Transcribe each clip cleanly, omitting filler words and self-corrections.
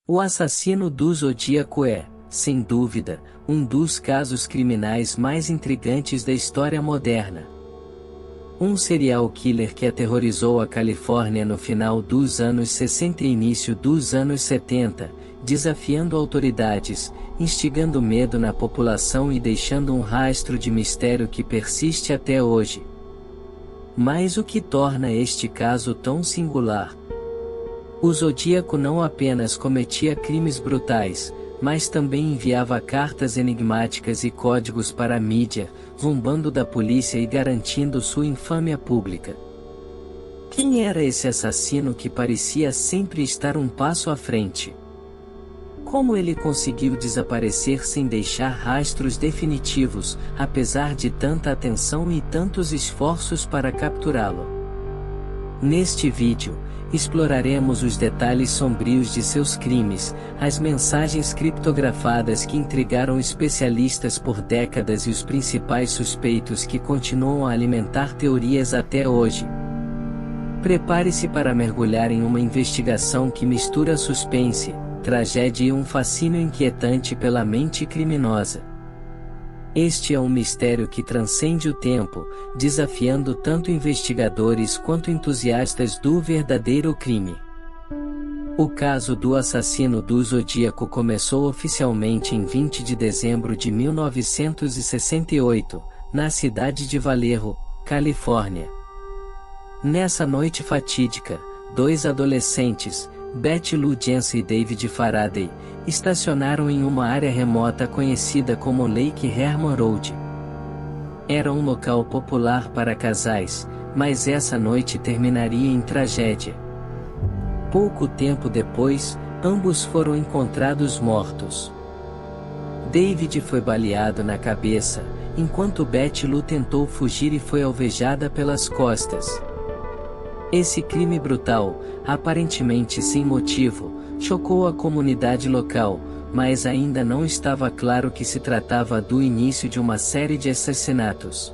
O assassino do Zodíaco é, sem dúvida, um dos casos criminais mais intrigantes da história moderna. Um serial killer que aterrorizou a Califórnia no final dos anos 60 e início dos anos 70, desafiando autoridades, instigando medo na população e deixando um rastro de mistério que persiste até hoje. Mas o que torna este caso tão singular? O Zodíaco não apenas cometia crimes brutais, mas também enviava cartas enigmáticas e códigos para a mídia, zombando da polícia e garantindo sua infâmia pública. Quem era esse assassino que parecia sempre estar um passo à frente? Como ele conseguiu desaparecer sem deixar rastros definitivos, apesar de tanta atenção e tantos esforços para capturá-lo? Neste vídeo, exploraremos os detalhes sombrios de seus crimes, as mensagens criptografadas que intrigaram especialistas por décadas e os principais suspeitos que continuam a alimentar teorias até hoje. Prepare-se para mergulhar em uma investigação que mistura suspense, tragédia e um fascínio inquietante pela mente criminosa. Este é um mistério que transcende o tempo, desafiando tanto investigadores quanto entusiastas do verdadeiro crime. O caso do assassino do Zodíaco começou oficialmente em 20 de dezembro de 1968, na cidade de Vallejo, Califórnia. Nessa noite fatídica, dois adolescentes, Betty Lou Jensen e David Faraday, estacionaram em uma área remota conhecida como Lake Herman Road. Era um local popular para casais, mas essa noite terminaria em tragédia. Pouco tempo depois, ambos foram encontrados mortos. David foi baleado na cabeça, enquanto Betty Lou tentou fugir e foi alvejada pelas costas. Esse crime brutal, aparentemente sem motivo, chocou a comunidade local, mas ainda não estava claro que se tratava do início de uma série de assassinatos.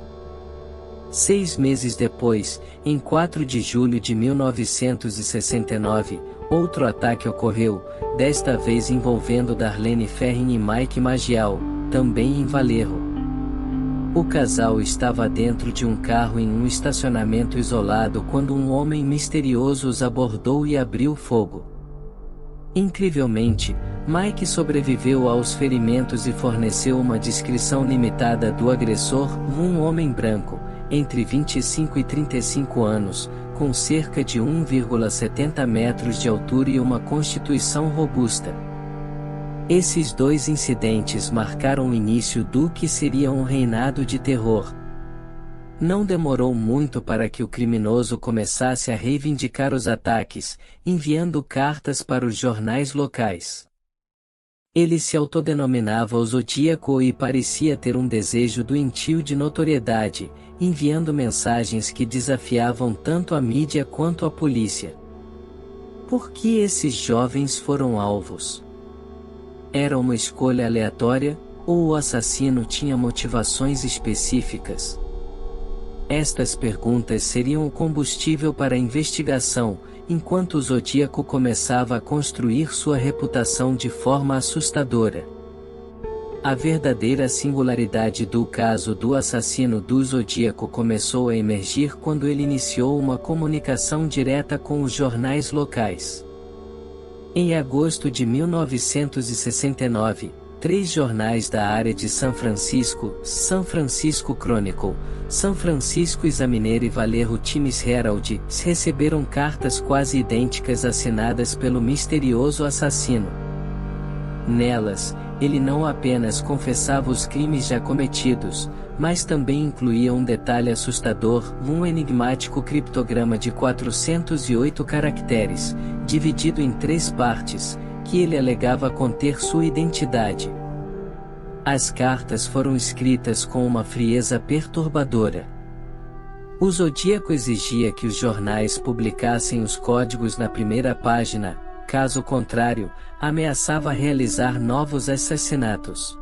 6 meses depois, em 4 de julho de 1969, outro ataque ocorreu, desta vez envolvendo Darlene Ferrin e Mike Magial, também em Vallejo. O casal estava dentro de um carro em um estacionamento isolado quando um homem misterioso os abordou e abriu fogo. Incrivelmente, Mike sobreviveu aos ferimentos e forneceu uma descrição limitada do agressor, um homem branco, entre 25 e 35 anos, com cerca de 1,70 metros de altura e uma constituição robusta. Esses dois incidentes marcaram o início do que seria um reinado de terror. Não demorou muito para que o criminoso começasse a reivindicar os ataques, enviando cartas para os jornais locais. Ele se autodenominava o Zodíaco e parecia ter um desejo doentio de notoriedade, enviando mensagens que desafiavam tanto a mídia quanto a polícia. Por que esses jovens foram alvos? Era uma escolha aleatória, ou o assassino tinha motivações específicas? Estas perguntas seriam o combustível para a investigação, enquanto o Zodíaco começava a construir sua reputação de forma assustadora. A verdadeira singularidade do caso do assassino do Zodíaco começou a emergir quando ele iniciou uma comunicação direta com os jornais locais. Em agosto de 1969, 3 jornais da área de San Francisco Chronicle, San Francisco Examiner e Vallejo Times Herald, receberam cartas quase idênticas assinadas pelo misterioso assassino. Nelas, ele não apenas confessava os crimes já cometidos, mas também incluía um detalhe assustador, um enigmático criptograma de 408 caracteres, dividido em 3 partes, que ele alegava conter sua identidade. As cartas foram escritas com uma frieza perturbadora. O Zodíaco exigia que os jornais publicassem os códigos na primeira página, caso contrário, ameaçava realizar novos assassinatos.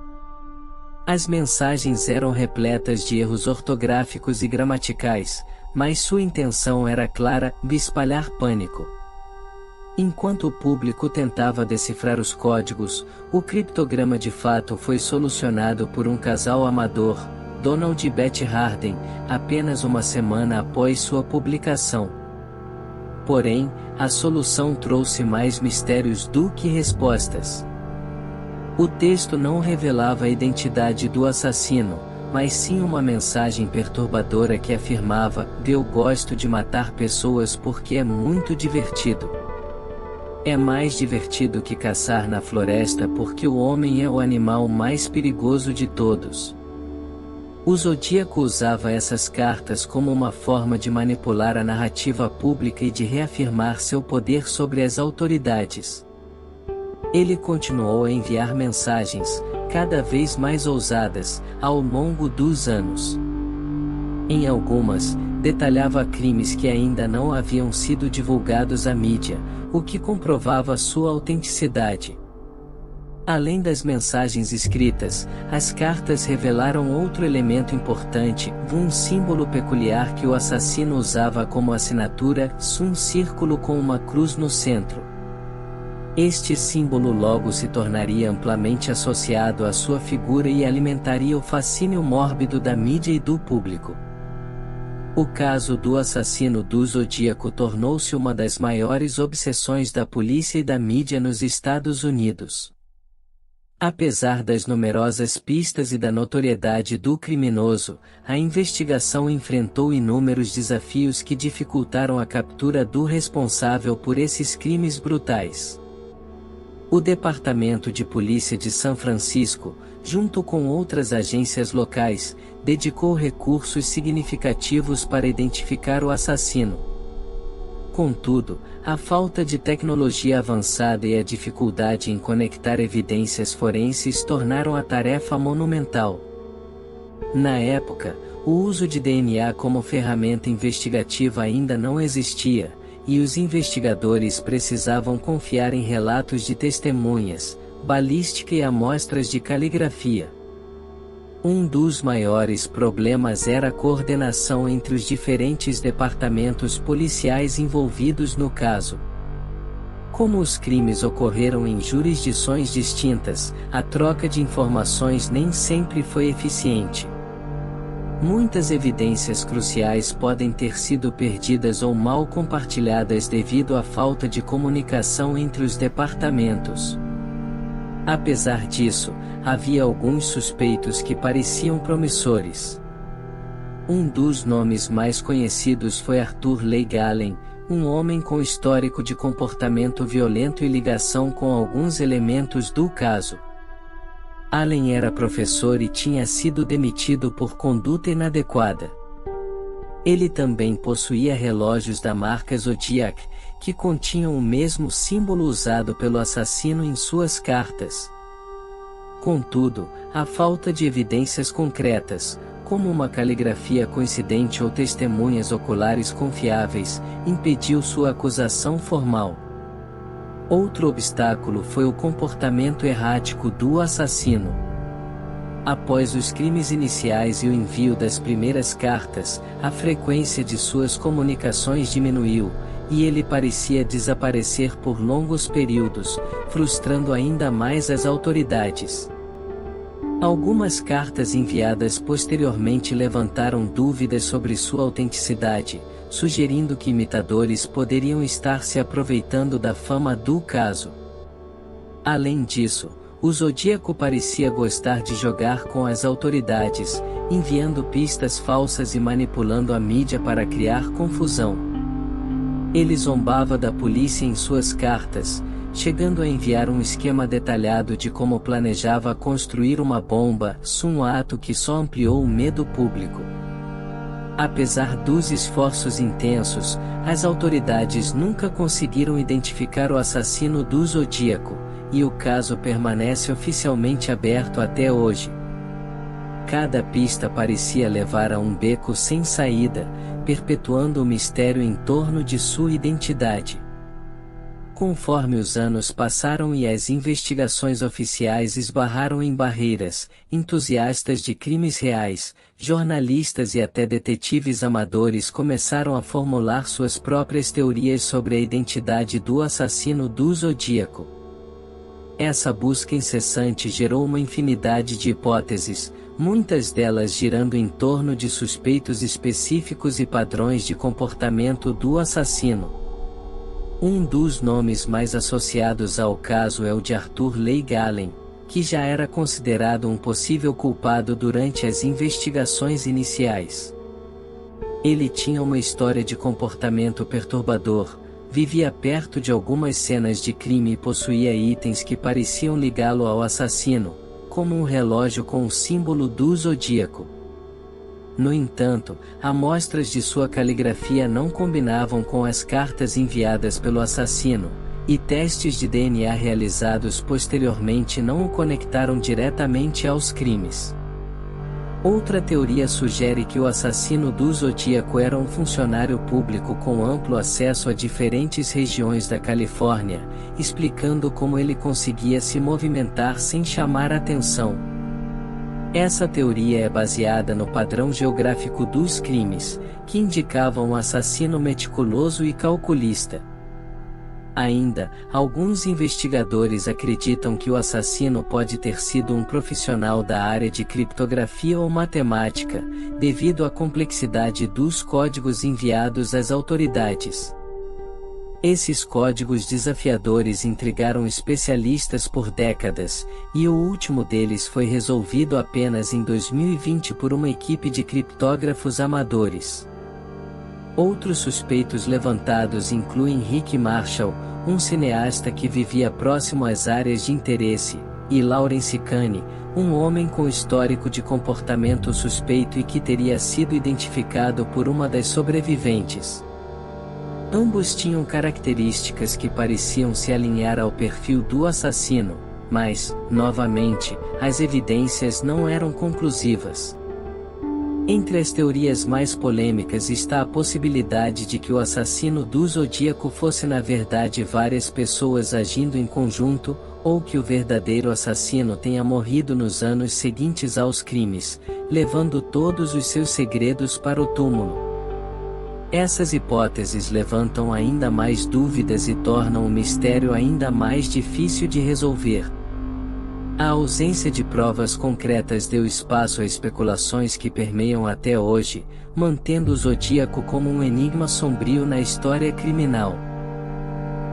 As mensagens eram repletas de erros ortográficos e gramaticais, mas sua intenção era clara: espalhar pânico. Enquanto o público tentava decifrar os códigos, o criptograma de fato foi solucionado por um casal amador, Donald e Betty Harden, apenas uma semana após sua publicação. Porém, a solução trouxe mais mistérios do que respostas. O texto não revelava a identidade do assassino, mas sim uma mensagem perturbadora que afirmava: "Eu gosto de matar pessoas porque é muito divertido. É mais divertido que caçar na floresta porque o homem é o animal mais perigoso de todos." O Zodíaco usava essas cartas como uma forma de manipular a narrativa pública e de reafirmar seu poder sobre as autoridades. Ele continuou a enviar mensagens, cada vez mais ousadas, ao longo dos anos. Em algumas, detalhava crimes que ainda não haviam sido divulgados à mídia, o que comprovava sua autenticidade. Além das mensagens escritas, as cartas revelaram outro elemento importante, um símbolo peculiar que o assassino usava como assinatura, um círculo com uma cruz no centro. Este símbolo logo se tornaria amplamente associado à sua figura e alimentaria o fascínio mórbido da mídia e do público. O caso do assassino do Zodíaco tornou-se uma das maiores obsessões da polícia e da mídia nos Estados Unidos. Apesar das numerosas pistas e da notoriedade do criminoso, a investigação enfrentou inúmeros desafios que dificultaram a captura do responsável por esses crimes brutais. O Departamento de Polícia de São Francisco, junto com outras agências locais, dedicou recursos significativos para identificar o assassino. Contudo, a falta de tecnologia avançada e a dificuldade em conectar evidências forenses tornaram a tarefa monumental. Na época, o uso de DNA como ferramenta investigativa ainda não existia, e os investigadores precisavam confiar em relatos de testemunhas, balística e amostras de caligrafia. Um dos maiores problemas era a coordenação entre os diferentes departamentos policiais envolvidos no caso. Como os crimes ocorreram em jurisdições distintas, a troca de informações nem sempre foi eficiente. Muitas evidências cruciais podem ter sido perdidas ou mal compartilhadas devido à falta de comunicação entre os departamentos. Apesar disso, havia alguns suspeitos que pareciam promissores. Um dos nomes mais conhecidos foi Arthur Leigh Allen, um homem com histórico de comportamento violento e ligação com alguns elementos do caso. Allen era professor e tinha sido demitido por conduta inadequada. Ele também possuía relógios da marca Zodiac, que continham o mesmo símbolo usado pelo assassino em suas cartas. Contudo, a falta de evidências concretas, como uma caligrafia coincidente ou testemunhas oculares confiáveis, impediu sua acusação formal. Outro obstáculo foi o comportamento errático do assassino. Após os crimes iniciais e o envio das primeiras cartas, a frequência de suas comunicações diminuiu, e ele parecia desaparecer por longos períodos, frustrando ainda mais as autoridades. Algumas cartas enviadas posteriormente levantaram dúvidas sobre sua autenticidade, sugerindo que imitadores poderiam estar se aproveitando da fama do caso. Além disso, o Zodíaco parecia gostar de jogar com as autoridades, enviando pistas falsas e manipulando a mídia para criar confusão. Ele zombava da polícia em suas cartas, chegando a enviar um esquema detalhado de como planejava construir uma bomba, um ato que só ampliou o medo público. Apesar dos esforços intensos, as autoridades nunca conseguiram identificar o assassino do Zodíaco, e o caso permanece oficialmente aberto até hoje. Cada pista parecia levar a um beco sem saída, perpetuando o mistério em torno de sua identidade. Conforme os anos passaram e as investigações oficiais esbarraram em barreiras, entusiastas de crimes reais, jornalistas e até detetives amadores começaram a formular suas próprias teorias sobre a identidade do assassino do Zodíaco. Essa busca incessante gerou uma infinidade de hipóteses, muitas delas girando em torno de suspeitos específicos e padrões de comportamento do assassino. Um dos nomes mais associados ao caso é o de Arthur Leigh Allen, que já era considerado um possível culpado durante as investigações iniciais. Ele tinha uma história de comportamento perturbador, vivia perto de algumas cenas de crime e possuía itens que pareciam ligá-lo ao assassino, como um relógio com o símbolo do zodíaco. No entanto, amostras de sua caligrafia não combinavam com as cartas enviadas pelo assassino, e testes de DNA realizados posteriormente não o conectaram diretamente aos crimes. Outra teoria sugere que o assassino do Zodíaco era um funcionário público com amplo acesso a diferentes regiões da Califórnia, explicando como ele conseguia se movimentar sem chamar atenção. Essa teoria é baseada no padrão geográfico dos crimes, que indicava um assassino meticuloso e calculista. Ainda, alguns investigadores acreditam que o assassino pode ter sido um profissional da área de criptografia ou matemática, devido à complexidade dos códigos enviados às autoridades. Esses códigos desafiadores intrigaram especialistas por décadas, e o último deles foi resolvido apenas em 2020 por uma equipe de criptógrafos amadores. Outros suspeitos levantados incluem Rick Marshall, um cineasta que vivia próximo às áreas de interesse, e Lawrence Kane, um homem com histórico de comportamento suspeito e que teria sido identificado por uma das sobreviventes. Ambos tinham características que pareciam se alinhar ao perfil do assassino, mas, novamente, as evidências não eram conclusivas. Entre as teorias mais polêmicas está a possibilidade de que o assassino do Zodíaco fosse na verdade várias pessoas agindo em conjunto, ou que o verdadeiro assassino tenha morrido nos anos seguintes aos crimes, levando todos os seus segredos para o túmulo. Essas hipóteses levantam ainda mais dúvidas e tornam o mistério ainda mais difícil de resolver. A ausência de provas concretas deu espaço a especulações que permeiam até hoje, mantendo o Zodíaco como um enigma sombrio na história criminal.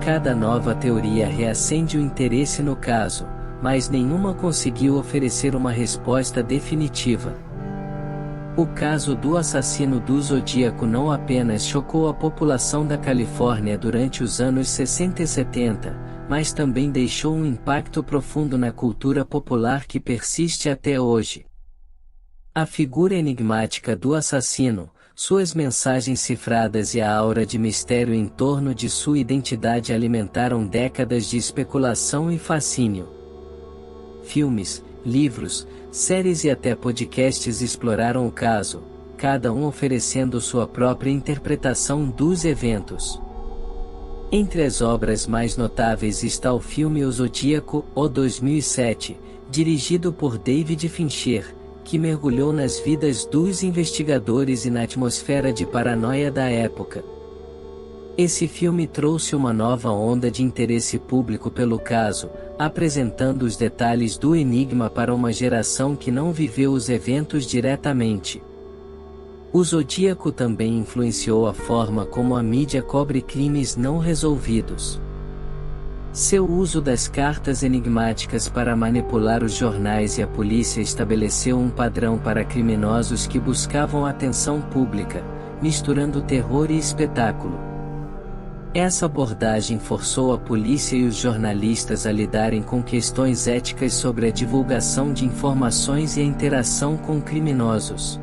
Cada nova teoria reacende o interesse no caso, mas nenhuma conseguiu oferecer uma resposta definitiva. O caso do assassino do Zodíaco não apenas chocou a população da Califórnia durante os anos 60 e 70, mas também deixou um impacto profundo na cultura popular que persiste até hoje. A figura enigmática do assassino, suas mensagens cifradas e a aura de mistério em torno de sua identidade alimentaram décadas de especulação e fascínio. Filmes, livros, séries e até podcasts exploraram o caso, cada um oferecendo sua própria interpretação dos eventos. Entre as obras mais notáveis está o filme O Zodíaco, o 2007, dirigido por David Fincher, que mergulhou nas vidas dos investigadores e na atmosfera de paranoia da época. Esse filme trouxe uma nova onda de interesse público pelo caso, apresentando os detalhes do enigma para uma geração que não viveu os eventos diretamente. O Zodíaco também influenciou a forma como a mídia cobre crimes não resolvidos. Seu uso das cartas enigmáticas para manipular os jornais e a polícia estabeleceu um padrão para criminosos que buscavam atenção pública, misturando terror e espetáculo. Essa abordagem forçou a polícia e os jornalistas a lidarem com questões éticas sobre a divulgação de informações e a interação com criminosos.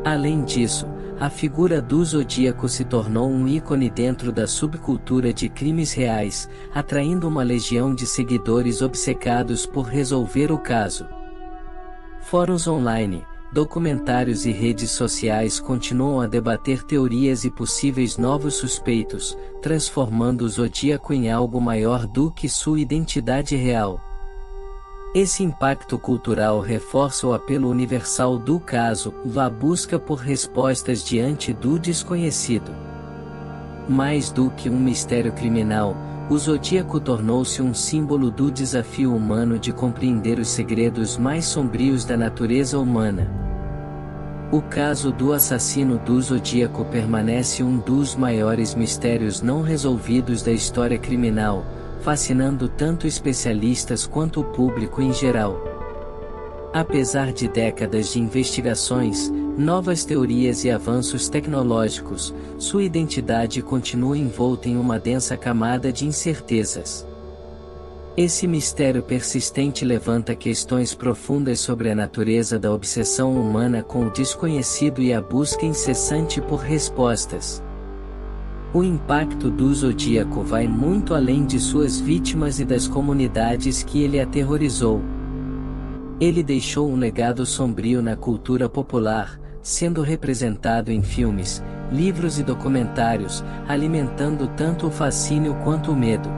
Além disso, a figura do Zodíaco se tornou um ícone dentro da subcultura de crimes reais, atraindo uma legião de seguidores obcecados por resolver o caso. Fóruns online, documentários e redes sociais continuam a debater teorias e possíveis novos suspeitos, transformando o Zodíaco em algo maior do que sua identidade real. Esse impacto cultural reforça o apelo universal do caso, a busca por respostas diante do desconhecido. Mais do que um mistério criminal, o Zodíaco tornou-se um símbolo do desafio humano de compreender os segredos mais sombrios da natureza humana. O caso do assassino do Zodíaco permanece um dos maiores mistérios não resolvidos da história criminal, fascinando tanto especialistas quanto o público em geral. Apesar de décadas de investigações, novas teorias e avanços tecnológicos, sua identidade continua envolta em uma densa camada de incertezas. Esse mistério persistente levanta questões profundas sobre a natureza da obsessão humana com o desconhecido e a busca incessante por respostas. O impacto do Zodíaco vai muito além de suas vítimas e das comunidades que ele aterrorizou. Ele deixou um legado sombrio na cultura popular, sendo representado em filmes, livros e documentários, alimentando tanto o fascínio quanto o medo.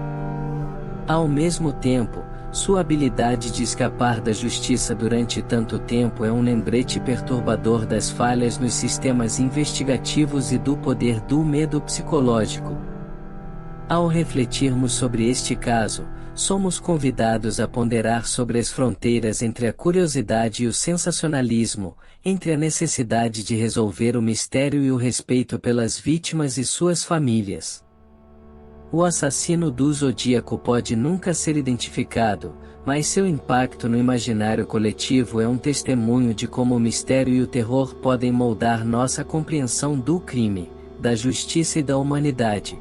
Ao mesmo tempo, sua habilidade de escapar da justiça durante tanto tempo é um lembrete perturbador das falhas nos sistemas investigativos e do poder do medo psicológico. Ao refletirmos sobre este caso, somos convidados a ponderar sobre as fronteiras entre a curiosidade e o sensacionalismo, entre a necessidade de resolver o mistério e o respeito pelas vítimas e suas famílias. O assassino do Zodíaco pode nunca ser identificado, mas seu impacto no imaginário coletivo é um testemunho de como o mistério e o terror podem moldar nossa compreensão do crime, da justiça e da humanidade.